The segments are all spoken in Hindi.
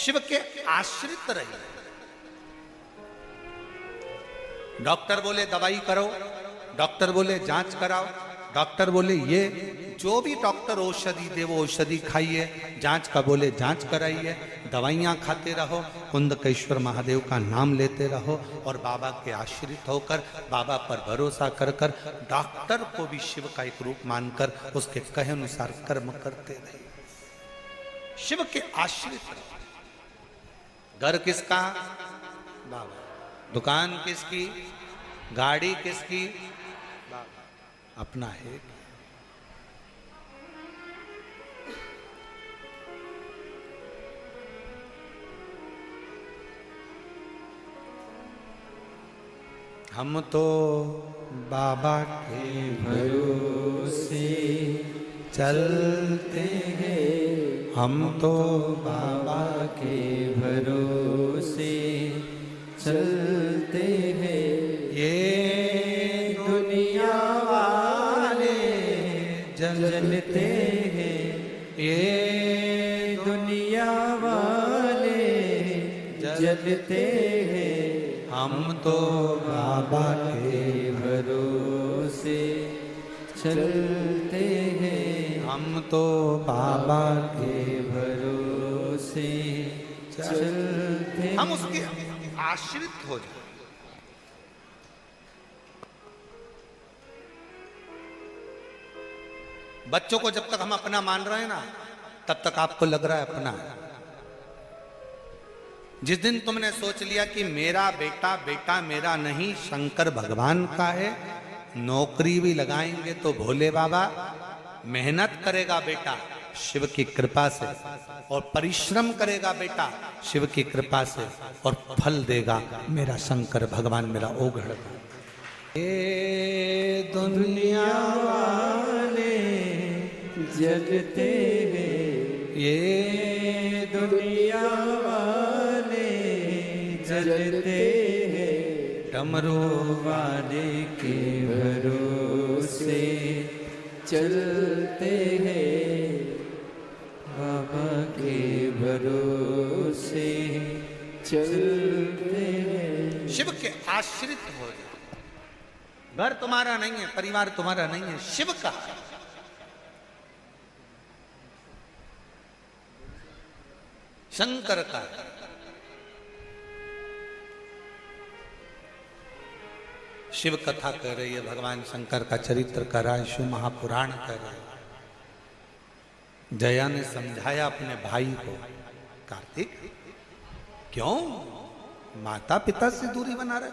शिव के आश्रित रहिए। डॉक्टर बोले दवाई करो, डॉक्टर बोले जांच कराओ, डॉक्टर बोले ये जो भी डॉक्टर औषधि दे वो औषधि खाइए, जांच का बोले जांच कराइए, दवाइयाँ खाते रहो, कुंदकेश्वर महादेव का नाम लेते रहो और बाबा के आश्रित होकर बाबा पर भरोसा कर कर डॉक्टर को भी शिव का एक रूप मानकर उसके कहे अनुसार कर्म करते रहे। शिव के आश्रित रहो। घर किसका? बाबा। दुकान किसकी? गाड़ी किसकी? बाबा। अपना है। हम तो बाबा के भरोसे चलते हैं, हम तो बाबा के भरोसे चलते हैं। ये दुनिया वाले जलते हैं, ये दुनिया वाले जलते हैं, हम तो बाबा के भरोसे चलते हैं, हम तो बाबा के भरोसे चलते हैं। हम उसके आश्रित हो जाए। बच्चों को जब तक हम अपना मान रहे हैं ना, तब तक आपको लग रहा है अपना है। जिस दिन तुमने सोच लिया कि मेरा बेटा बेटा मेरा नहीं, शंकर भगवान का है, नौकरी भी लगाएंगे तो भोले बाबा, मेहनत करेगा बेटा शिव की कृपा से और परिश्रम करेगा बेटा शिव की कृपा से और फल देगा मेरा शंकर भगवान, मेरा ओघड़। ये दुनिया वाले जलते हैं, ये दुनिया जलते हैं, डमरू वाले के भरोसे चलते हैं, बाबा के भरोसे चलते हैं। शिव के आश्रित हो जाए। घर तुम्हारा नहीं है, परिवार तुम्हारा नहीं है, शिव का। शंकर का। शिव कथा कह रही है, भगवान शंकर का चरित्र कर रहा है, शिव महापुराण कह रहा है। जया ने समझाया अपने भाई को, कार्तिक क्यों माता पिता से दूरी बना रहे?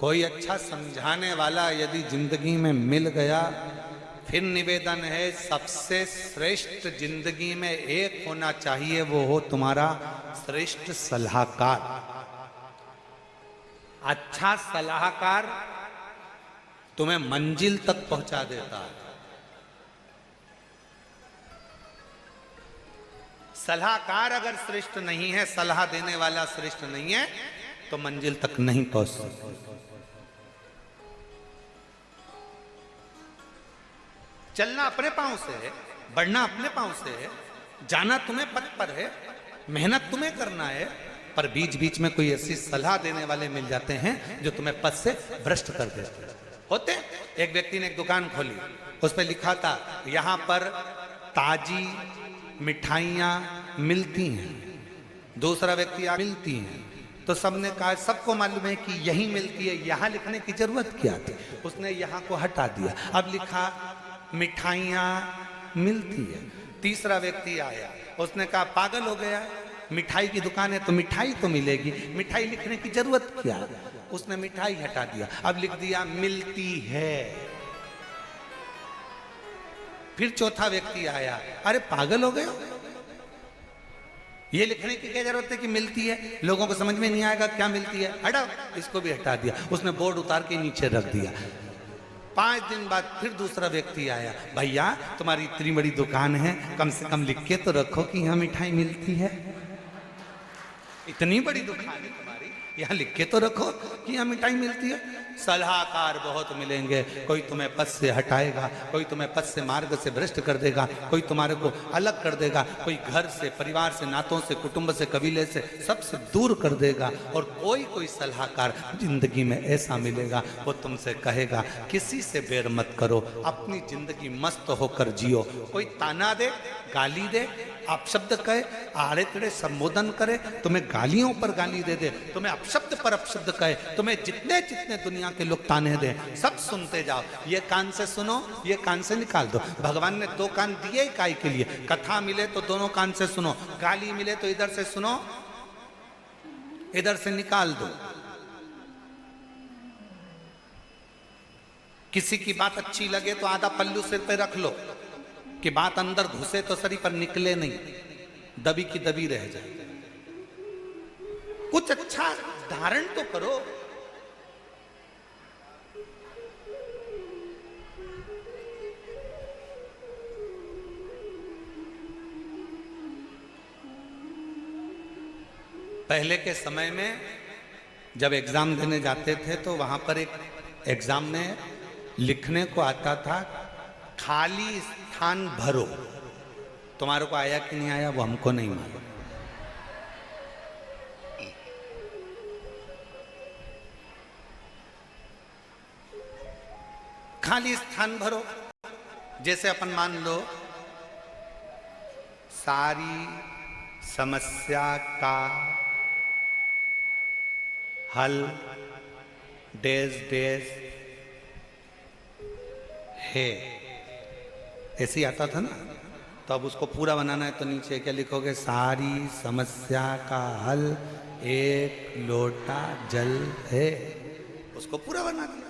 कोई अच्छा समझाने वाला यदि जिंदगी में मिल गया, फिर निवेदन है सबसे श्रेष्ठ जिंदगी में एक होना चाहिए, वो हो तुम्हारा श्रेष्ठ सलाहकार। अच्छा सलाहकार तुम्हें मंजिल तक पहुंचा देता है। सलाहकार अगर श्रेष्ठ नहीं है, सलाह देने वाला श्रेष्ठ नहीं है, तो मंजिल तक नहीं पहुंच सकते। चलना अपने पांव से है, बढ़ना अपने पांव से है, जाना तुम्हें पथ पर है, मेहनत तुम्हें करना है, पर बीच बीच में कोई ऐसी सलाह देने वाले मिल जाते हैं जो तुम्हें पथ से भ्रष्ट कर देते होते। एक व्यक्ति ने एक दुकान खोली, उस पर लिखा था यहां पर ताजी मिठाइयां मिलती हैं। दूसरा व्यक्ति मिलती हैं, तो सबने कहा, सबको मालूम है कि यही मिलती है, यहां लिखने की जरूरत क्या थी। उसने यहां को हटा दिया, अब लिखा मिठाइयां मिलती है। तीसरा व्यक्ति आया, उसने कहा पागल हो गया, मिठाई की दुकान है तो मिठाई तो मिलेगी, मिठाई लिखने की जरूरत क्या? उसने मिठाई हटा दिया, अब लिख दिया मिलती है। फिर चौथा व्यक्ति आया, अरे पागल हो गए, ये लिखने की क्या जरूरत है कि मिलती है, लोगों को समझ में नहीं आएगा क्या मिलती है, हटाओ, इसको भी हटा दिया। उसने बोर्ड उतार के नीचे रख दिया। 5 दिन बाद फिर दूसरा व्यक्ति आया, भैया तुम्हारी इतनी बड़ी दुकान है, कम से कम लिख के तो रखो कि यहाँ मिठाई मिलती है। इतनी बड़ी दुकान तुम्हारी, यहाँ लिख के तो रखो कि यहाँ मिठाई मिलती है। सलाहकार बहुत मिलेंगे, कोई तुम्हें पद से हटाएगा, कोई तुम्हें पद से मार्ग से भ्रष्ट कर देगा, कोई तुम्हारे को अलग कर देगा, कोई घर से, परिवार से, नातों से, कुटुंब से, कबीले से, सबसे दूर कर देगा। और कोई सलाहकार जिंदगी में ऐसा मिलेगा, वो तुमसे कहेगा किसी से बैर मत करो, अपनी जिंदगी मस्त होकर जियो। कोई ताना दे, गाली दे, अपशब्द कहे, आड़े टेढ़े संबोधन करे, तुम्हें गालियों पर गाली दे दे, तुम्हें अपशब्द पर अपशब्द कहे, तुम्हें जितने जितने दुनिया के लोग ताने दे, सब सुनते जाओ। ये कान से सुनो, ये कान से निकाल दो। भगवान ने दो कान दिए ही काय के लिए? कथा मिले तो दोनों कान से सुनो, गाली मिले तो इधर से सुनो, इधर से निकाल दो। किसी की बात अच्छी लगे तो आधा पल्लू सिर पे रख लो कि बात अंदर घुसे तो शरीर पर निकले नहीं, दबी की दबी रह जाए। कुछ अच्छा धारण तो करो। पहले के समय में जब एग्जाम देने जाते थे तो वहां पर एक एग्जाम में लिखने को आता था, खाली स्थान भरो। तुम्हारे को आया कि नहीं आया वो हमको नहीं मालूम। खाली स्थान भरो। जैसे अपन मान लो सारी समस्या का हल डेज डेज है, ऐसे ही आता था ना। तो अब उसको पूरा बनाना है तो नीचे क्या लिखोगे? सारी समस्या का हल एक लोटा जल है। उसको पूरा बना दिया।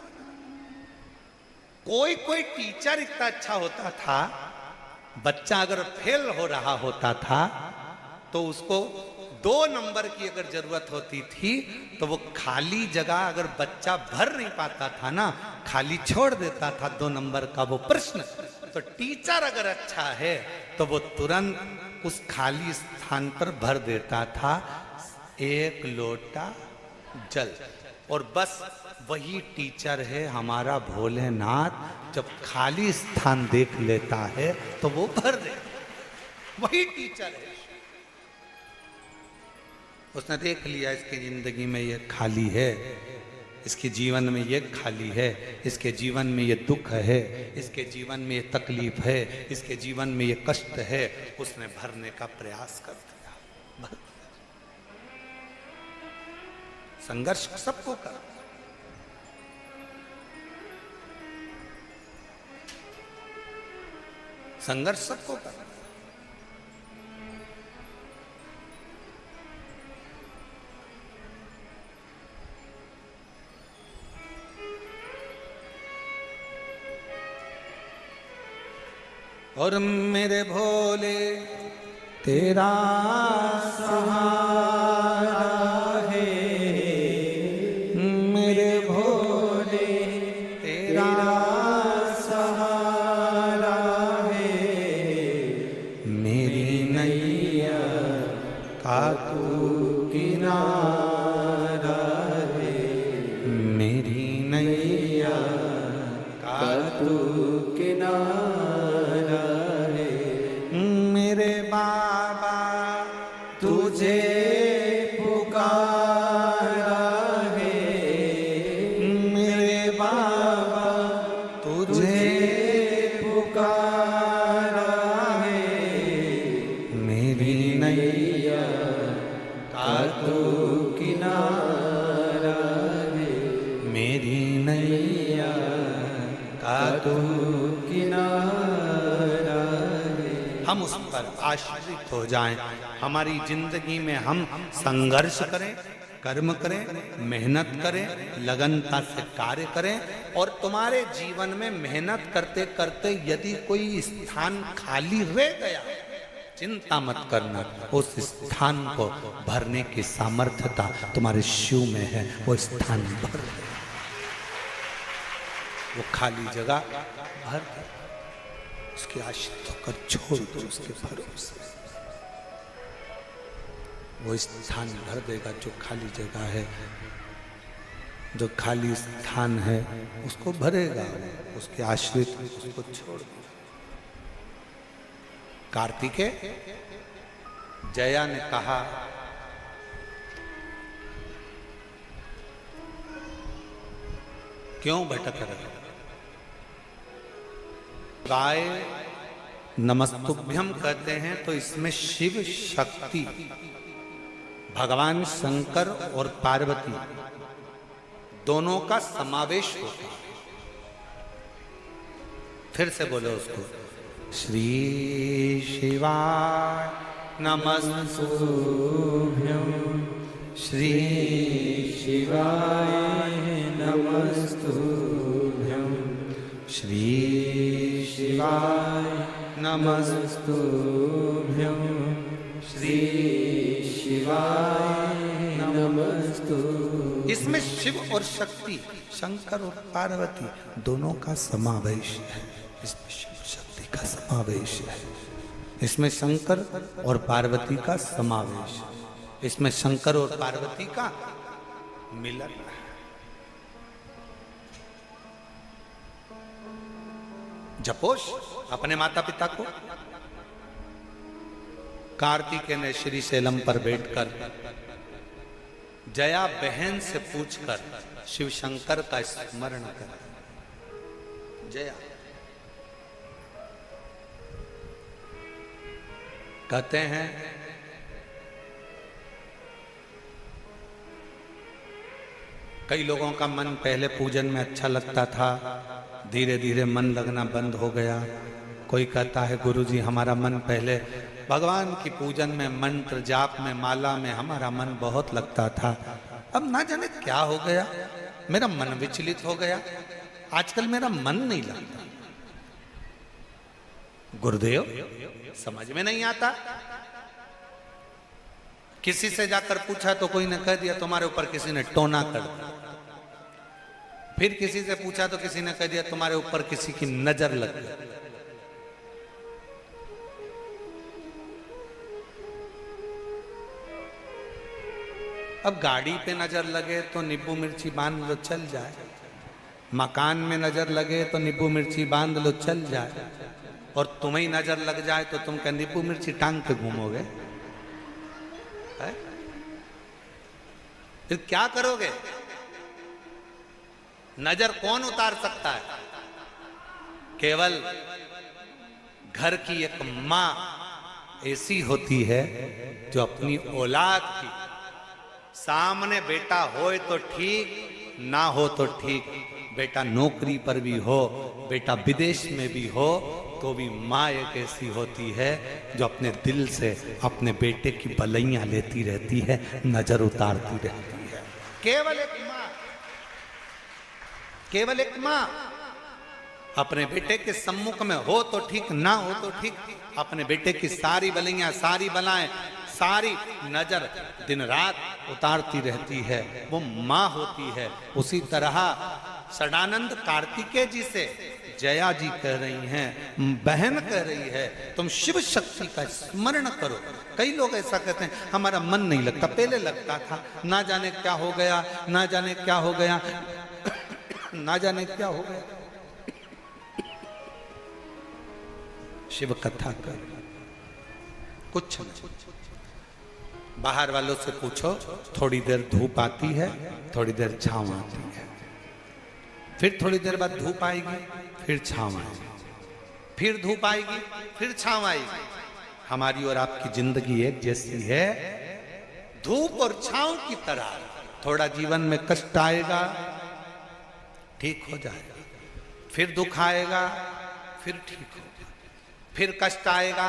कोई टीचर इतना अच्छा होता था, बच्चा अगर फेल हो रहा होता था तो उसको 2 नंबर की अगर जरूरत होती थी तो वो खाली जगह अगर बच्चा भर नहीं पाता था ना, खाली छोड़ देता था 2 नंबर का वो प्रश्न। तो टीचर अगर अच्छा है तो वो तुरंत उस खाली स्थान पर भर देता था एक लोटा जल। और बस वही टीचर है हमारा भोलेनाथ। जब खाली स्थान देख लेता है तो वो भर दे, वही टीचर है। उसने देख लिया इसकी जिंदगी में ये खाली है, इसके जीवन में ये खाली है, इसके जीवन में ये दुख है, इसके जीवन में ये तकलीफ है, इसके जीवन में ये कष्ट है। उसने भरने का प्रयास कर दिया। संघर्ष सबको कर, संघर्ष सबको कर। और मेरे भोले तेरा सहारा है, मेरे भोले तेरा सहारा है, मेरी नैया का तू किनारा है, मेरी नैया का तू किनारा। मेरे बाबा तुझे पुकारा है, मेरे बाबा तुझे पुकारा है, मेरी नैया का तू किनारा है, मेरी नैया का तू किनारा। हम उस पर आश्रित हो जाएं। हमारी जिंदगी में हम संघर्ष करें, कर्म करें, मेहनत करें, लगनता से कार्य करें। और तुम्हारे जीवन में मेहनत करते करते यदि कोई स्थान खाली रह गया, चिंता मत करना, उस स्थान को भरने की सामर्थ्यता तुम्हारे शिव में है। वो स्थान भर दे, वो खाली जगह भर दे, उसके आश्रित होकर छोड़ दो उसके भरोसे। वो स्थान भर देगा जो खाली जगह है, जो खाली स्थान है उसको भरेगा, उसके आश्रित उसको छोड़ देगा। कार्तिकेय, जया ने कहा क्यों भटक रहे? गाय नमस्तुभ्यम कहते हैं तो इसमें शिव शक्ति, भगवान शंकर और पार्वती दोनों का समावेश होता है। फिर से बोलो उसको, श्री शिवाय नमस्तुभ्यं, श्री शिवाय नमस्तुभ्यं, श्री शिवाय नमस्तुभ्यं, श्री शिवाय नमस्तुभ्यं। इसमें शिव और शक्ति, शंकर और पार्वती दोनों का समावेश है। इसमें शिव शक्ति का समावेश है, इसमें शंकर और पार्वती का समावेश है, इसमें शंकर और पार्वती का मिलन है। जपोश अपने माता पिता को। कार्तिकेय ने श्री शैलम पर बैठकर जया बहन से पूछकर शिव शंकर का स्मरण कर। जया कहते हैं कई लोगों का मन पहले पूजन में अच्छा लगता था, धीरे धीरे मन लगना बंद हो गया। कोई कहता है गुरुजी हमारा मन पहले भगवान की पूजन में, मंत्र जाप में, माला में हमारा मन बहुत लगता था, अब ना जाने क्या हो गया, मेरा मन विचलित हो गया, आजकल मेरा मन नहीं लगता। गुरुदेव समझ में नहीं आता। किसी से जाकर पूछा तो कोई ने कह दिया तुम्हारे ऊपर किसी ने टोना कर दिया। फिर किसी से पूछा तो किसी ने कह दिया तुम्हारे ऊपर किसी की नजर लग गई। अब गाड़ी पे नजर लगे तो नींबू मिर्ची बांध लो चल जाए, मकान में नजर लगे तो नींबू मिर्ची बांध लो चल जाए, और तुम्हें नजर लग जाए तो तुम क्या नींबू मिर्ची टांग के घूमोगे? फिर क्या करोगे? नजर कौन उतार सकता है? केवल घर की एक मां ऐसी होती है जो अपनी औलाद की सामने, बेटा होए तो ठीक, ना हो तो ठीक, बेटा नौकरी पर भी हो, बेटा विदेश में भी हो, तो भी माँ एक ऐसी होती है जो अपने दिल से अपने बेटे की भलाइयां लेती रहती है, नजर उतारती रहती है। केवल एक माँ, केवल एक माँ अपने बेटे के सम्मुख में हो तो ठीक, ना हो तो ठीक, अपने बेटे की सारी भलाइयां, सारी बलाएं, सारी नजर दिन रात उतारती रहती है, वो माँ होती है। उसी तरह सदानंद कार्तिकेय जी से जया जी कह रही हैं, बहन कह रही है तुम शिव शक्ति का स्मरण करो। कई लोग ऐसा कहते हैं हमारा मन नहीं लगता, पहले लगता था, ना जाने क्या हो गया, ना जाने क्या हो गया, ना जाने क्या हो गया। शिव कथा कर कुछ नहीं। बाहर वालों से पूछो, थोड़ी देर धूप आती है, थोड़ी देर छांव आती है, फिर थोड़ी देर बाद धूप आएगी, फिर छांव आएगी, फिर धूप आएगी, फिर छांव आएगी। हमारी और आपकी जिंदगी एक जैसी है, धूप और छांव की तरह। थोड़ा जीवन में कष्ट आएगा, ठीक हो जाएगा, फिर दुख आएगा, फिर ठीक होगा, फिर कष्ट आएगा,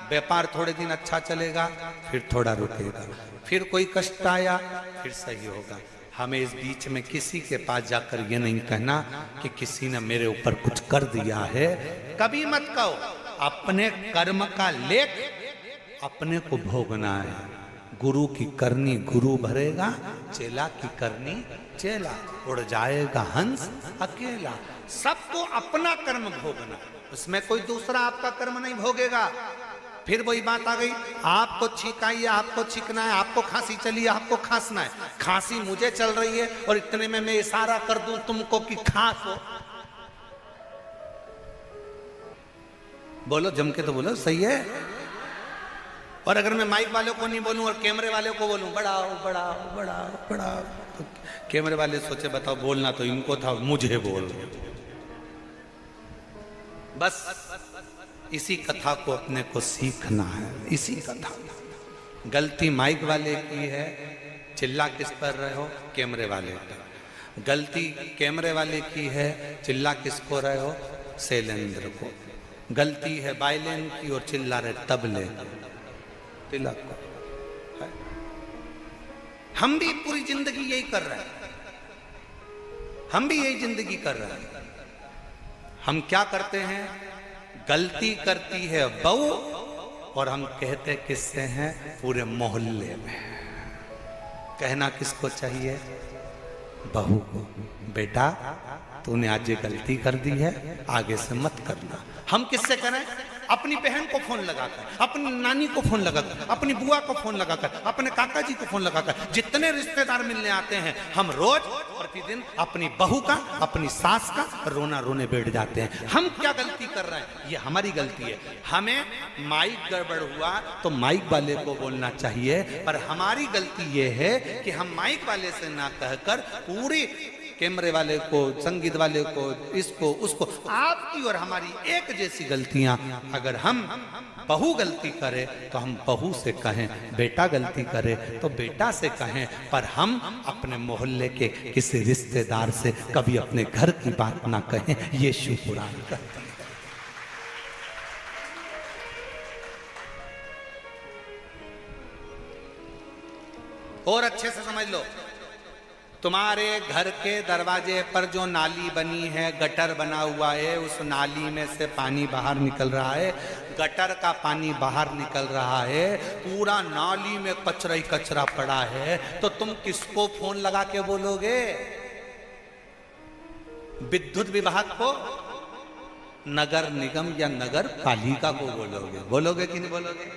व्यापार थोड़े दिन अच्छा चलेगा, फिर थोड़ा रुकेगा, फिर कोई कष्ट आया, फिर सही होगा। हमें इस बीच में किसी के पास जाकर ये नहीं कहना कि किसी ने मेरे ऊपर कुछ कर दिया है, कभी मत कहो। अपने कर्म का लेख अपने को भोगना है। गुरु की करनी गुरु भरेगा, चेला की करनी चेला, उड़ जाएगा हंस अकेला। सबको अपना कर्म भोगना, उसमें कोई दूसरा आपका कर्म नहीं भोगेगा। फिर वही बात आ गई, आपको छींक आई है, आपको छींकना है, आपको खांसी चली है, आपको खांसना है। खांसी मुझे चल रही है और इतने में मैं इशारा कर दूं तुमको कि खांसो। बोलो जम के तो बोलो, सही है। और अगर मैं माइक वाले को नहीं बोलूं और कैमरे वाले को बोलूं बढ़ाओ बढ़ाओ बढ़ाओ बढ़ाओ, तो कैमरे वाले सोचे बताओ बोलना तो इनको था, मुझे बोल। बस इसी कथा को अपने को सीखना है, इसी कथा। गलती माइक वाले की है, चिल्ला किस पर रहे हो? कैमरे वाले पर। गलती कैमरे वाले की है, चिल्ला किसको रहे हो? शैलेंद्र को। गलती है वायलिन की और चिल्ला रहे तबले तिलक को। हम भी पूरी जिंदगी यही कर रहे हैं, हम भी यही जिंदगी कर रहे हैं। हम क्या करते हैं? गलती करती है बहू और हम कहते किससे हैं? पूरे मोहल्ले में। कहना किसको चाहिए? बहू को, बेटा तूने आज ये गलती कर दी है, आगे से मत करना। हम किससे करें? अपनी बहन को फोन लगाकर, अपनी नानी को फोन लगाकर, अपनी बुआ को फोन लगाकर, अपने काका जी को फोन लगाकर, जितने रिश्तेदार मिलने आते हैं, हम रोज प्रतिदिन अपनी बहू का, अपनी सास का रोना रोने बैठ जाते हैं। हम क्या गलती कर रहे हैं? ये हमारी गलती है। हमें माइक गड़बड़ हुआ तो माइक वाले को बोलना चाहिए, पर हमारी गलती ये है कि हम माइक वाले से ना कहकर पूरी कैमरे वाले को, संगीत वाले को, इसको उसको, आपकी और हमारी एक जैसी गलतियां। अगर हम बहू गलती करे तो हम बहू से कहें, बेटा गलती करे तो बेटा से कहें, पर हम अपने मोहल्ले के किसी रिश्तेदार से कभी अपने घर की बात ना कहें। ये शिव पुराण कहता है। और अच्छे से समझ लो, तुम्हारे घर के दरवाजे पर जो नाली बनी है, गटर बना हुआ है, उस नाली में से पानी बाहर निकल रहा है, गटर का पानी बाहर निकल रहा है, पूरा नाली में कचरा ही कचरा पड़ा है, तो तुम किसको फोन लगा के बोलोगे? विद्युत विभाग को, नगर निगम या नगर पालिका को बोलोगे? बोलोगे कि नहीं बोलोगे?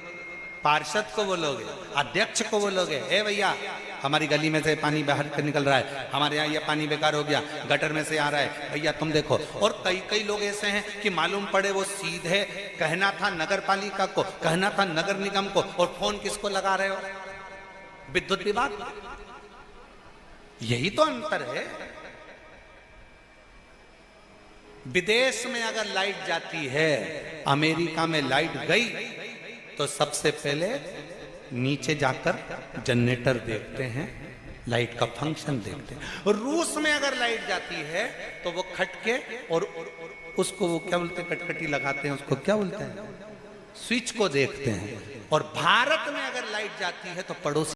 पार्षद को बोलोगे? अध्यक्ष को बोलोगे? ए भैया हमारी गली में से पानी बाहर निकल रहा है, हमारे यहाँ ये पानी बेकार हो गया, गटर में से आ रहा है, भैया तुम देखो। और कई कई लोग ऐसे हैं कि मालूम पड़े वो सीधे कहना था नगर पालिका को, कहना था नगर निगम को, और फोन किसको लगा रहे हो? विद्युत विभाग। यही तो अंतर है। विदेश में अगर लाइट जाती है, अमेरिका में लाइट गई तो सबसे पहले नीचे जाकर जनरेटर देखते हैं, लाइट का फंक्शन देखते हैं। रूस में अगर लाइट जाती है तो वो खटके और उसको वो क्या बोलते हैं, कटकटी लगाते हैं, उसको क्या बोलते हैं, स्विच को देखते हैं। और भारत में अगर लाइट जाती है तो पड़ोसी